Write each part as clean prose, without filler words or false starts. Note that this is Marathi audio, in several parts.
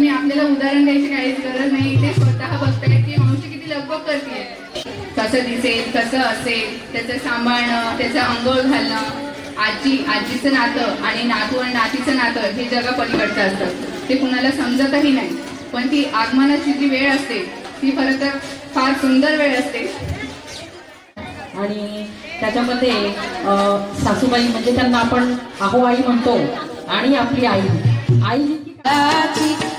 तुम्ही आपल्याला उदाहरण द्यायची काहीच गरज नाही. ते स्वतः बघताय की मावशी किती लगबग करते. कसं दिसेल, कसं असेल, त्याचं सांभाळणं, त्याचं अंघोळ घालणं, आजीचं नातं आणि नातू आणि नातीचं नातं हे जगा पलीकडचं असतं. ते कुणाला समजतही नाही. पण ती आगमनाची जी वेळ असते ती खरं तर फार सुंदर वेळ असते. आणि त्याच्यामध्ये सासूबाई म्हणजे त्यांना आपण आहो आई म्हणतो. आणि आपली आई आई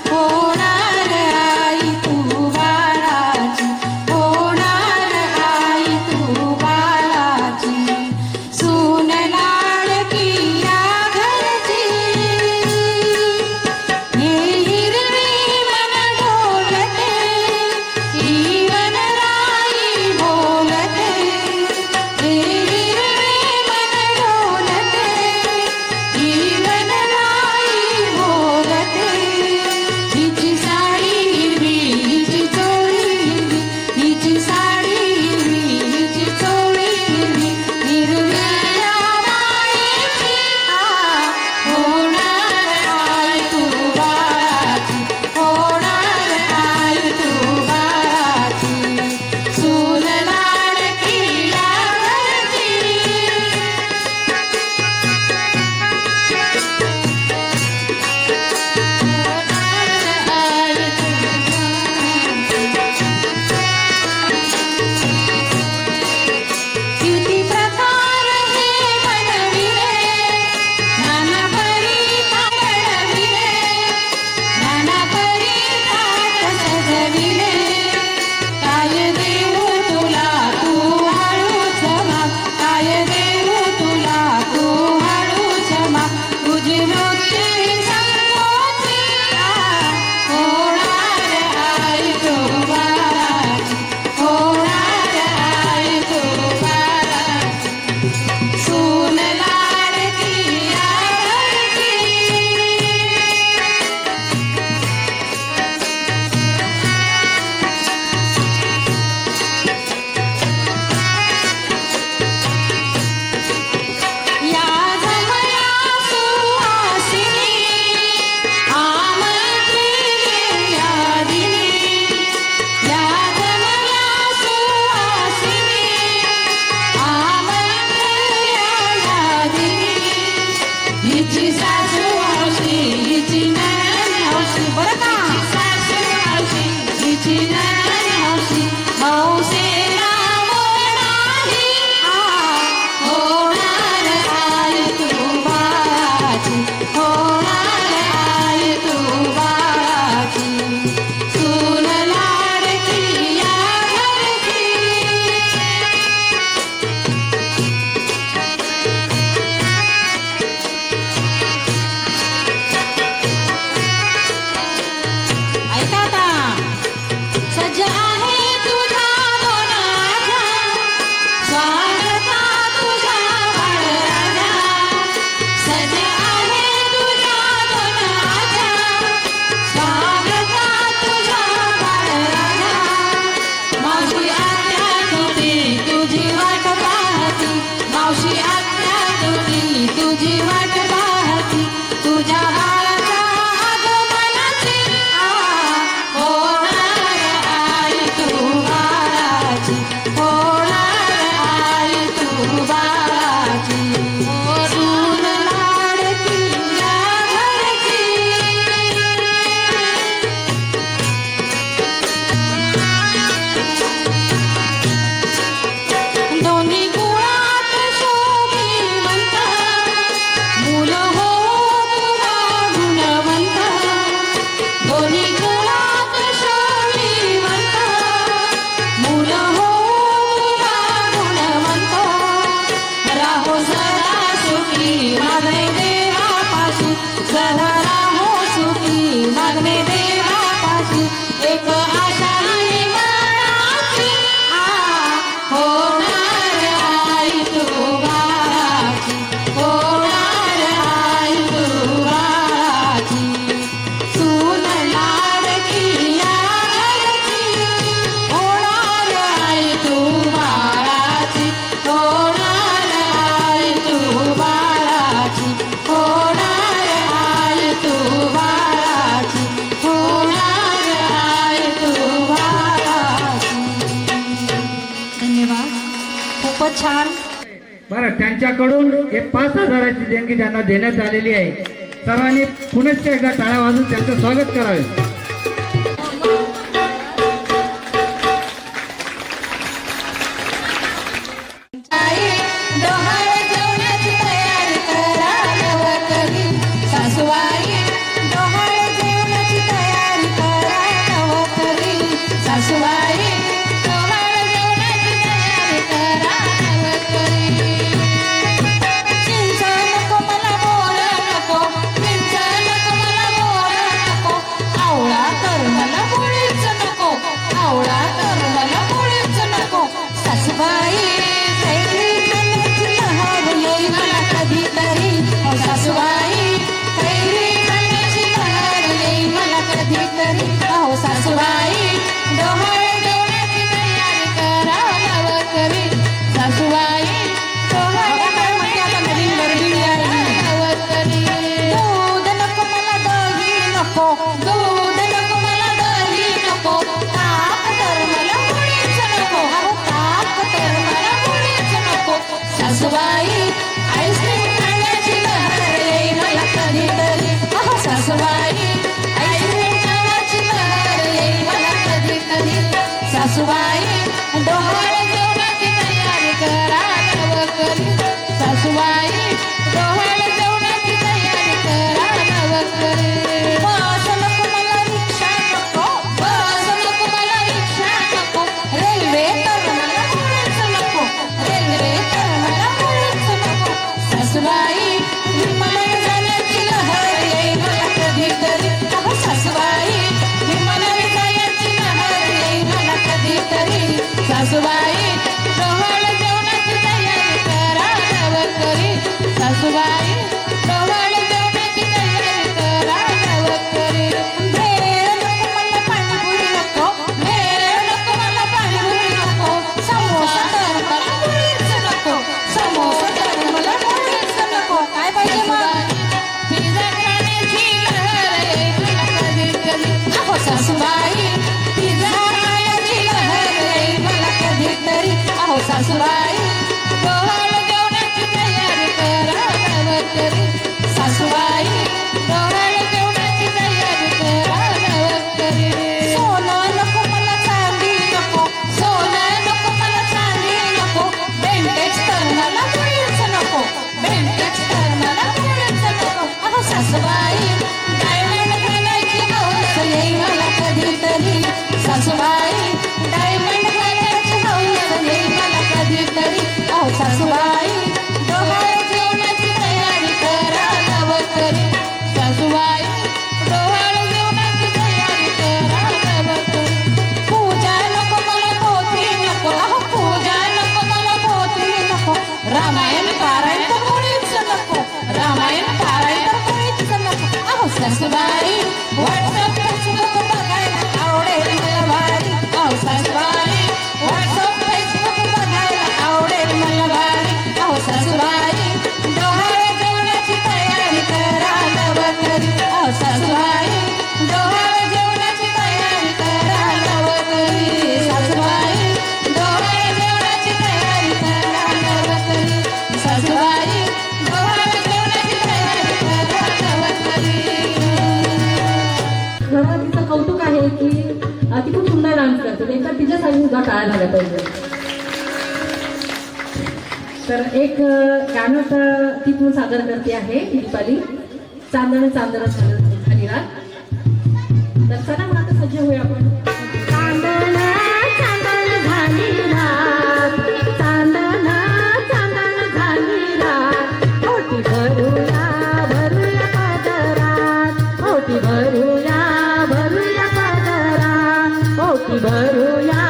होणार आई तू बाळाची, होणार आई तू बाळाची, सून लाडकी या घरची. हे हिरवी मन डोलते, जीवन राई बोलते. हे हिरवी मन डोलते, जीवन राई बोलते. हिची छान. बरं, त्यांच्याकडून हे 5,000ची देणगी त्यांना देण्यात आलेली आहे. सर्वांनी पुनश्च एकदा टाळ्या वाजून त्यांचं स्वागत करावे. आई डोहाळ जेवणाची तयारी करा नवकरी. सासूबाई डोहाळ जेवणाची तयारी करा नवकरी. सासूबाई डोहाळ जेवणाची तयारी करा नवकरी. चिंच नको मला बोर नको, चिंच नको मला बोर नको, आवळा तर मला मुळीच नको, आवळा तर मला मुळीच नको. सासूबाई कैरी खाण्याची लहर येई मला कधीतरी. सासूबाई कैरी खाण्याची लहर येई मला कधीतरी. अहो सासूबाई डोहाळ जेवणाची तयारी करा नवकरी. सासूबाई डोहाळ जेवणाची तयारी करा नवकरी. दूध नको मला दही नको, दूध नको मला दही नको, ताक तर मला मुळीच नको, अहो ताक तर मला मुळीच नको. सासूबाई आईस्क्रीम खाण्याची लहर येई मला कधीतरी. अहो सासूबाई आईस्क्रीम खाण्याची लहर येई मला कधीतरी. सासूबाई डोहाळ जेवणाची तयारी करा नवकरी. सासूबाई डोहाळ जेवणाची तयारी करा नवकरी. बस नको मला रिक्षा नको, बस नको मला रिक्षा नको, रेल्वे तर मला मुळीच नको, रेल्वे तर मला मुळीच नको. सासूबाई विमानाने जाण्याची लहर येई मला कधीतरी. अहो सासूबाई विमानाने जाण्याची लहर येई मला कधीतरी. सासूबाई डोहाळ जेवणाची तयारी करा नवकरी. सासूबाई डोहाळ जेवणाची तयारी करा नवकरी. भेळ नको मला पाणीपुरी नको, भेळ नको मला पाणीपुरी नको, समोसा तर मला मुळीच नको, समोसा तर मला मुळीच नको. काय पाहिजे मग? पिझ्झा खाण्याची लहर येई मला कधीतरी. अहो सासूबाई पिझ्झा खाण्याची लहर येई मला कधीतरी. अहो सासूबाई डोहाळ जेवणाची तयारी करा नवकरी. सासूबाई डोहाळ जेवणाची तयारी करा नवकरी. सोनं नको मला चांदी नको, सोनं नको मला चांदी नको, बेंटेक्स तर मला मुळीच नको, बेंटेक्स तर मला मुळीच नको. अहो सासूबाई डायमंड घालायची हौस येई मला कधीतरी. सासूबाई डायमंड घालायची हौस येई मला कधीतरी. अहो सासूबाई डोहाळ जेवणाची तयारी करा नवकरी. सासूबाई डोहाळ जेवणाची तयारी करा नवकरी. पूजा नको मला पोथी नको, अहो पूजा नको मला पोथी नको, रामायण पारायण तर मुळीच नको, रामायण पारायण तर मुळीच नको. अहो सासूबाई व्हॉट्सअप फेसबुक बघायला आवडेल मला भारी. अहो सासूबाई व्हॉट्सअप फेसबुक बघायला आवडेल मला भारी. अहो सासूबाई डोहाळ जेवणाची तयारी करा नवकरी. अहो सासूबाई डोहाळ जेवणाची तयारी करा नवकरी. सासूबाई डोहाळ जेवणाची तयारी करा नवकरी. सासूबाई डोहाळ जेवणाची तयारी करा नवकरी. खरं तिचं कौतुक आहे की ती खूप सुंदर डान्स करते, त्याच्यात तिच्यासाठी सुद्धा टाळ्या झाल्या पाहिजे. तर एक गाणं ती तू सादर करते आहे दीपाली, चांदण चांदण झाली रात. तर चला मग आता सज्ज होऊया आपण. चांदण चांदण झाली रात, चांदण चांदण झाली रात, ओटी भरूया भरूया पदरात, ओटी भरूया भरूया पदरात, ओटी भरूया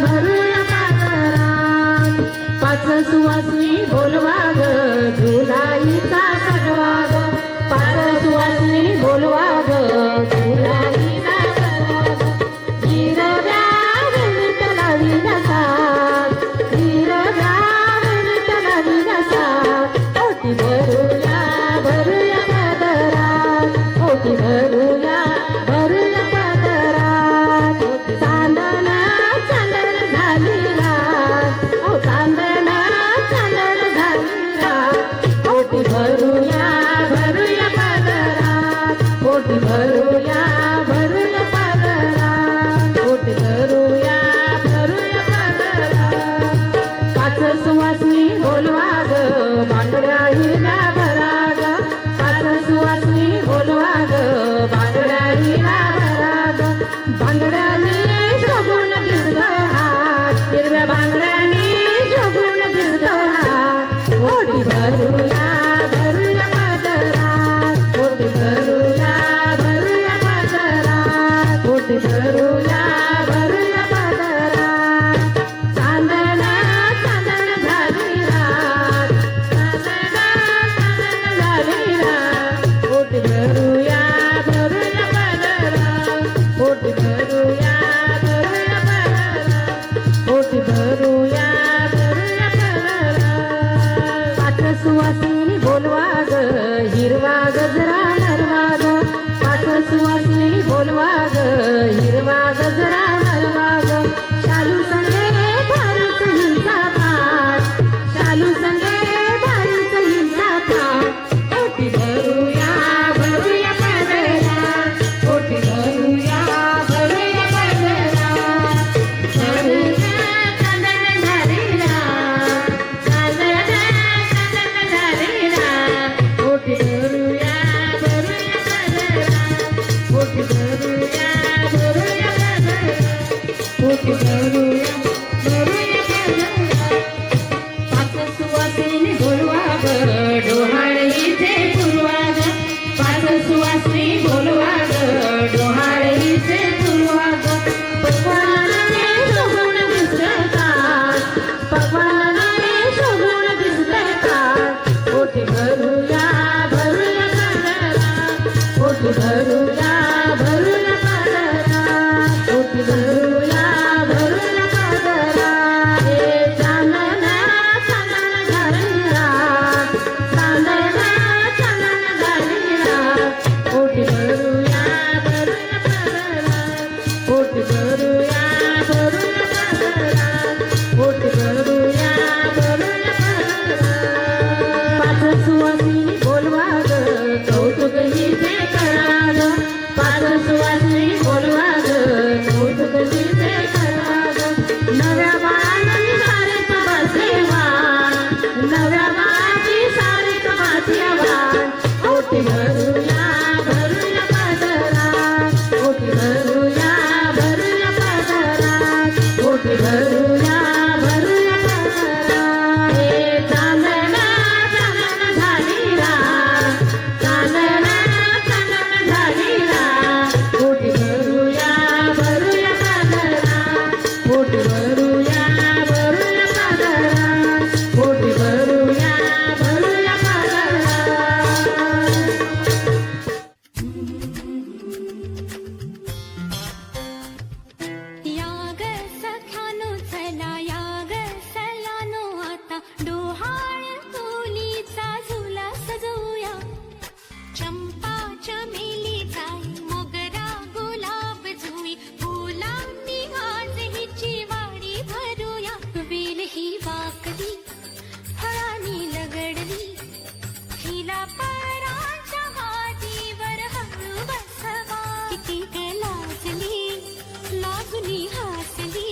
भरूया पदरात. पाच सुवासिनी बोलवा ग झुलाईचा सगवा ग, पाच सुवासिनी बोलवा ग झुलाईचा सगवा ग. हिरव्या विठ्ठला विनसा, हिरव्या विठ्ठला विनसा, ओटी भरूया भरूया पदरात, ओटी भरूया भरूया भरूया पदरा पोट भरूया भरूया पदरा पाच सुवासनी बोलवा ग बांगड्या हिला भरा ग पाच सुवासनी बोलवा ग बांगड्या हिला भरा ग बांगड्यानी शोभून दिसतो हात हिरव्या बांगड्यानी शोभून दिसतो हात पोटी भरूया भरूया पदरा पोटी भरूया भरूया पदरा पोटी भरूया भरूया पदरा चांदण चांदण झाली रात चांदण झाली रात पोटी भरूया भरूया पदरा पोटी भरूया भरूया पदरा पोटी भरूया भरूया पदरा पाच सुवासिनी बोलवा ग हिरवा गजरा नरवा ग पाच सुवासिनी बोलवा ग हिरवा गजरा नरवा ग शालू संगे भारीच हिंसा थाट शालू संगे भारीच हिंसा थाट पोटी भरूया भरूया पदरा पोटी भरूया भरूया पदरा भरूया चांदण झालेला चांदण झालेला पोटी भरूया भरूया पदरा पोटी भरूया भरूया पदरा पोटी भरूया भरूया पदरा पाच सुवासिनी बोलवा ग डोहाळीचे फुलवा ग पाच सुवासिनी बोलवा ग डोहाळीचे फुलवा ग पकवानाने शोभून दिसतं ताट पकवानाने शोभून दिसतं ताट पोटी भरूया भरूया पदरा पोटी भरूया भरूया पदरा पोटी भरूया भरूया पदरा हे चांदण चांदण झाली रात चांदण चांदण झाली रात पोटी भरूया भरूया पदरा पोटी भरूया भरूया पदरा पोटी भरूया भरूया पदरा पाच सुवासिनी बोलवा ग कौतुक हिचे करा ग पाच सुवासिनी बोलवा ग कौतुक हिचे करा ग नव्या बाळांनी सारेच बसेवा नव्या बाळाची सारेच बसेवा पोटी भरूया भरूया पदरा पोटी भरूया भरूया पदरा पोटी भरूया भरूया पदरा हे चांदण चांदण झाली रात चांदण चांदण झाली रात पोटी भरूया भरूया पदरा पोटी भरूया भरूया पदरा पोटी भरूया भरूया पदरा याग सख्यानो चला याग सलानो आता डोहाळ तोलीचा झुला सजवूया चंपा चमेलीचा मोगरा गुलाब जुई फुलांनी आज हिची वाडी भरूया वेल ही वाकली फळांनी लगडली हिला पराच्या गादीवर हळू बसवा किती ग लाजली लागुनी हसली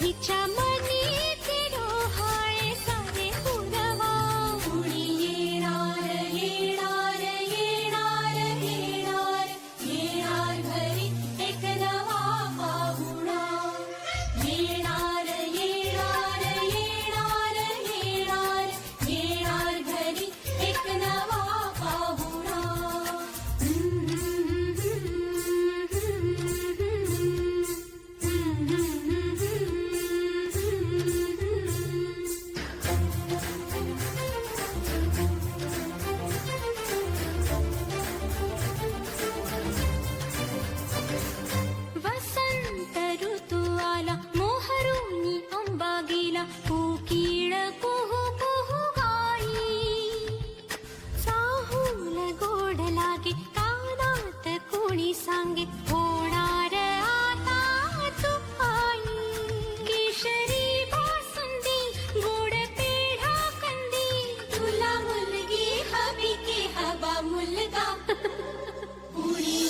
हिच्या मनी ती डोहाळे सारे पुरवा कुणी येणार येणार येणार येणार येणार घरी एक नवा पाहुणा येणार येणार येणार येणार येणार घरी एक नवा पाहुणा वसंत ऋतू आला मोहरुनी अंबा गेला कोकिळ कुहू कुहू गाई चाहूल गोड लागे कानात कोणी सांगे होणार आता तू आई केशरी बासुंदी गोड पेढा कंदी तुला मुलगी हवी की हवा मुलगा पुरी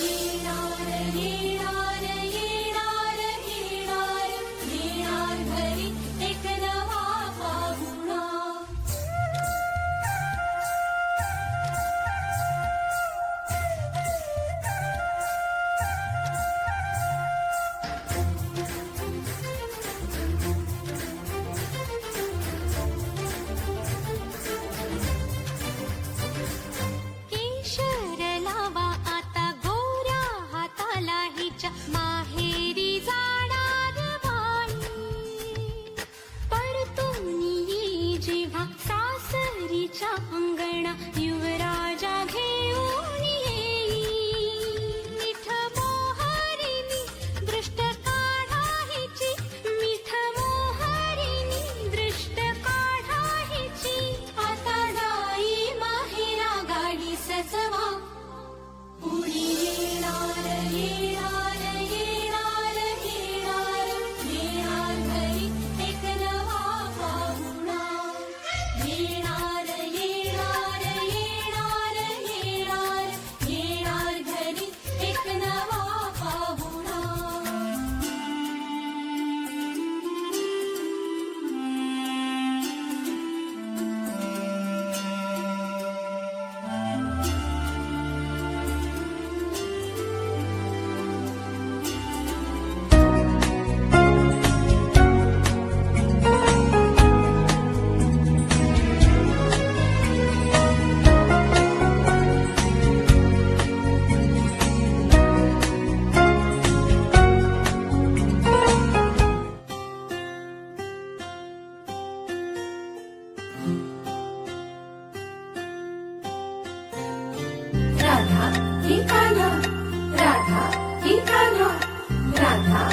राधा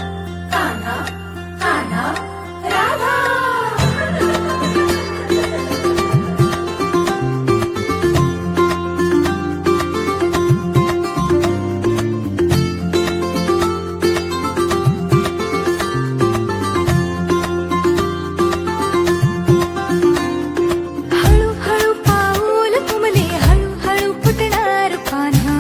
कान्हा कान्हा राधा हळूहळू पाऊल तुमले हळूहळू फुटणार पान्हा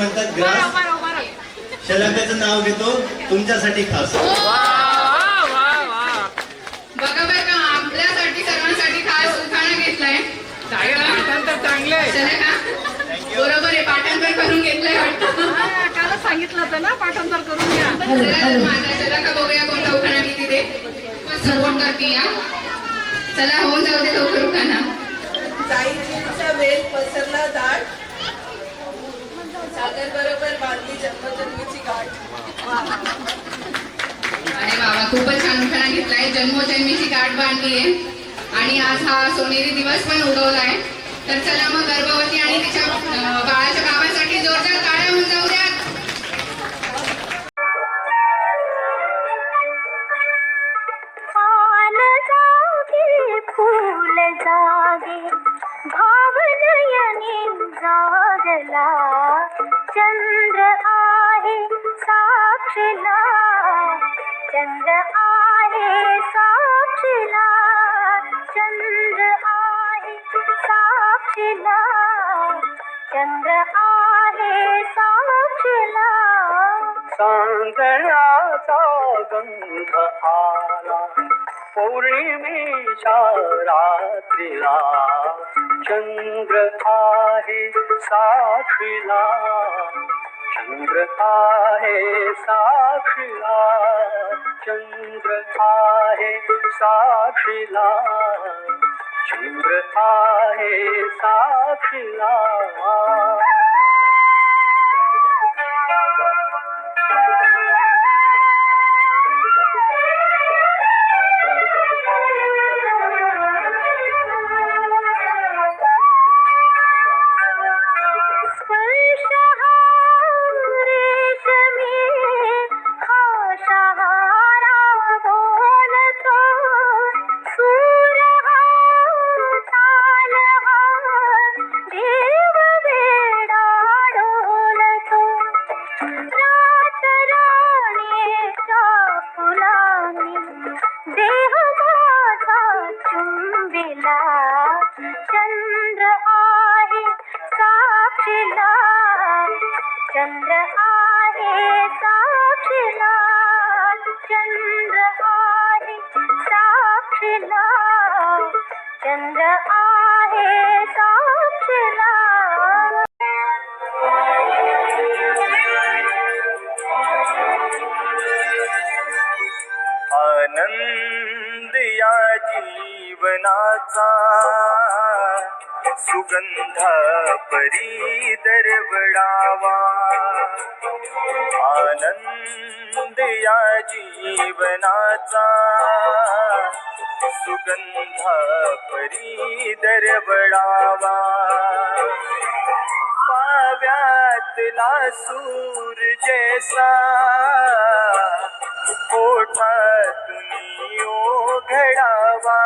म्हणतात ग्रास. शलाकाचं नाव घेतो तुमच्यासाठी खास. बघा बरं का, आपल्यासाठी सर्वांसाठी खास उखाणा घेतलाय. शलाका बरोबर आहे, पाठांतर करून घेतलंय वाटतं. काल सांगितलं होतं ना पाठांतर करून घ्या. चला तर माझा शलाका बघूया कोणता उखाणा मी तिथे सपोर्ट करते या. चला होऊन जाऊ दे लवकर उखाणा. जाईचा वेल पसरला दाट, सागर बरोबर बांधली जन्मजन्मीची गाठ. अरे बाबा, खूपच छान उखाणा घेतलाय. जन्मोजन्मीची गाठ बांधली आहे आणि आज हा सोनेरी दिवस पण उगवलाय. तर चला मग गर्भवती आणि तिच्या बाळाच्या बाबांसाठी जोरदार टाळ्या होऊन जाऊ द्या. पान जागे फूल जागे भावनयने जागला, चंद्र आहे साक्षीला, चंद्र आहे साक्षीला, चंद्र आहे साक्षीला, चंद्र आहे साक्षीला. सांगण्याचा गंध आला पौर्णिमेच्या रात्रीला, चंद्र आहे साक्षीला, चंद्र आहे साक्षीला, चंद्र आहे साक्षीला, चंद्र आहे साक्षीला. स्पर्श हा रेशमी हा शहारा बोलतो, सूर हा ताल हा देव वेडा डोलतो. रात राणीच्या फुलांनी देह माझा चुंबिला, चंद्र आहे साक्षीला, चंद्र आहे साक्षीला, चंद्र आहे साक्षीला, चंद्र आहे साक्षीला. आनंद या जीवनाचा सुगंध परी दरवळावा, आनंद या जीवनाचा सुगंध परी दरवळावा. पाव्यातला सूर जैसा ओठातून ओघळावा,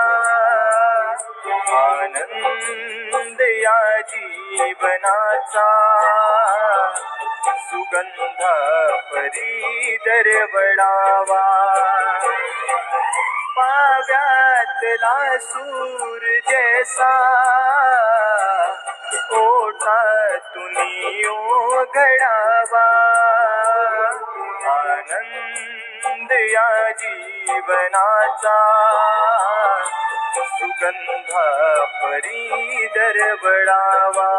आनंद या जीवनाचा सुगंध परी दरवळावा. पाव्यातला सूर जैसा ओठातून ओघळावा, आनंद या जीवनाचा सुगंध परी दरवळावा.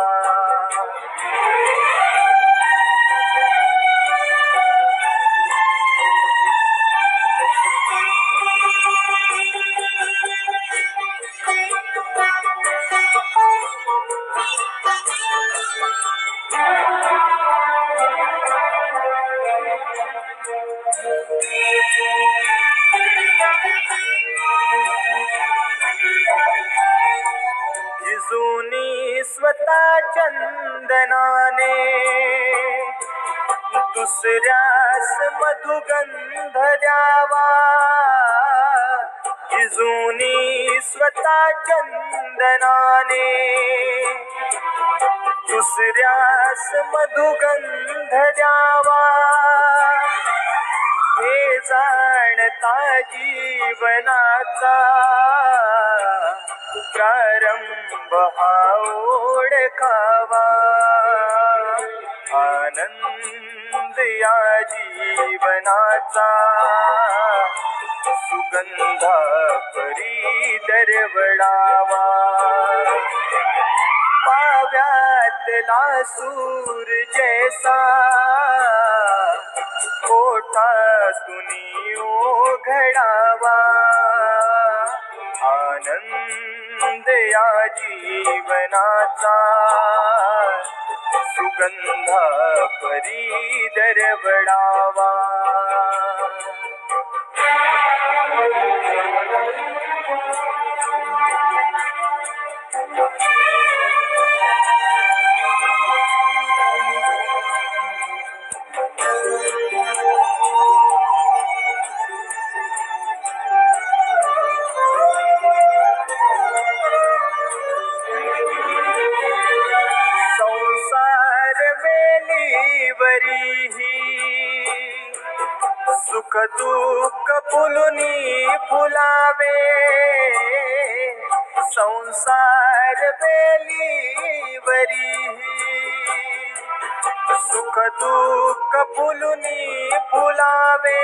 जिजूनी स्वतः चंदनाने दुसऱ्यास मधुगंध द्यावा, जिजूनी स्वतः चंदनाने दुसऱ्यास मधुगंध द्यावा. हे जाणता जीवनाचा प्रारंभ हा ओळखावा, आनंद या जीवनाचा सुगंधा परी दरवळावा पाव्यातला सूर जैसा ओठातून ओघळावा आनंद या जीवनाचा सुगंधा परी दरवळावा संसार वेलीवरीही सुख दुःख फुलुनी फुलावे संसार वेलीवरीही सुख दुःख फुलुनी फुलावे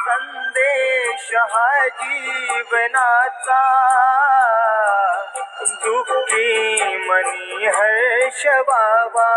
संदेश हा जीवनाचा दुःखी मनी हर्ष व्हावा